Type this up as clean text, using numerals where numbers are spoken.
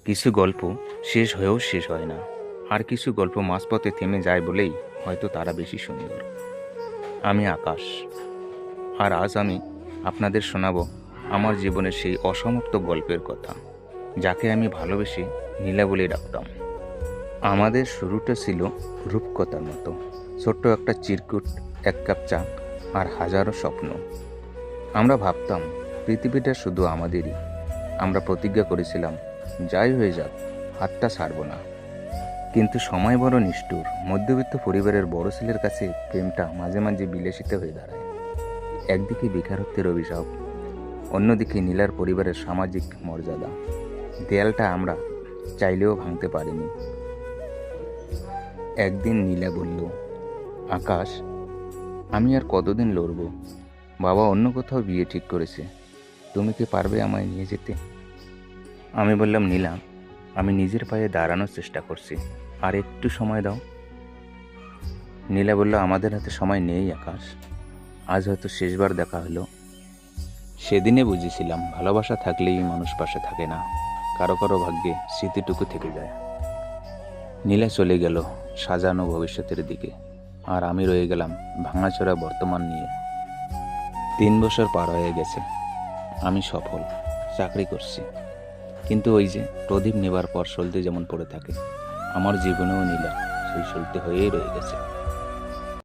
কিছু গল্প শেষ হয়েও শেষ হয় না, আর কিছু গল্প মাঝপথে থেমে যায় বলেই হয়তো তারা বেশি সুন্দর। আমি আকাশ, আর আজ আমি আপনাদের শোনাব আমার জীবনের সেই অসমাপ্ত গল্পের কথা, যাকে আমি ভালোবেসে নীলা বলে ডাকতাম। আমাদের শুরুটা ছিল রূপকথার মতো, ছোট্ট একটা চিরকুট, এক কাপ চা আর হাজারো স্বপ্ন। আমরা ভাবতাম পৃথিবীটা শুধু আমাদেরই। আমরা প্রতিজ্ঞা করেছিলাম, যাই হয়ে যাক হাতটা ছাড়ব না। কিন্তু সময় বড় নিষ্ঠুর। মধ্যবিত্ত পরিবারের বড় ছেলের কাছে প্রেমটা মাঝে মাঝে বিলাসিতা হয়ে দাঁড়ায়। একদিকে বেকারত্বের অভিশাপ, অন্যদিকে নীলার পরিবারের সামাজিক মর্যাদা। দেয়ালটা আমরা চাইলেও ভাঙতে পারিনি। একদিন নীলা বলল, আকাশ, আমি আর কতদিন লড়ব? বাবা অন্য কোথাও বিয়ে ঠিক করেছে, তুমি কি পারবে আমায় নিয়ে যেতে? আমি বললাম, নীলা, আমি নিজের পায়ে দাঁড়ানোর চেষ্টা করছি, আর একটু সময় দাও। নীলা বলল, আমাদের হাতে সময় নেই আকাশ, আজ হয়তো শেষবার দেখা হলো। সেদিনে বুঝেছিলাম, ভালোবাসা থাকলেই মানুষ পাশে থাকে না, কারো কারো ভাগ্যে স্মৃতিটুকু থেকে যায়। নীলা চলে গেল সাজানো ভবিষ্যতের দিকে, আর আমি রয়ে গেলাম ভাঙাচোরা বর্তমান নিয়ে। 3 বছর পার হয়ে গেছে, আমি সফল, চাকরি করছি, কিন্তু ওই যে প্রদীপ নেবার পর সলতে যেমন পড়ে থাকে, আমার জীবনেও নীলা সেই সলতে হয়েই রয়ে গেছে।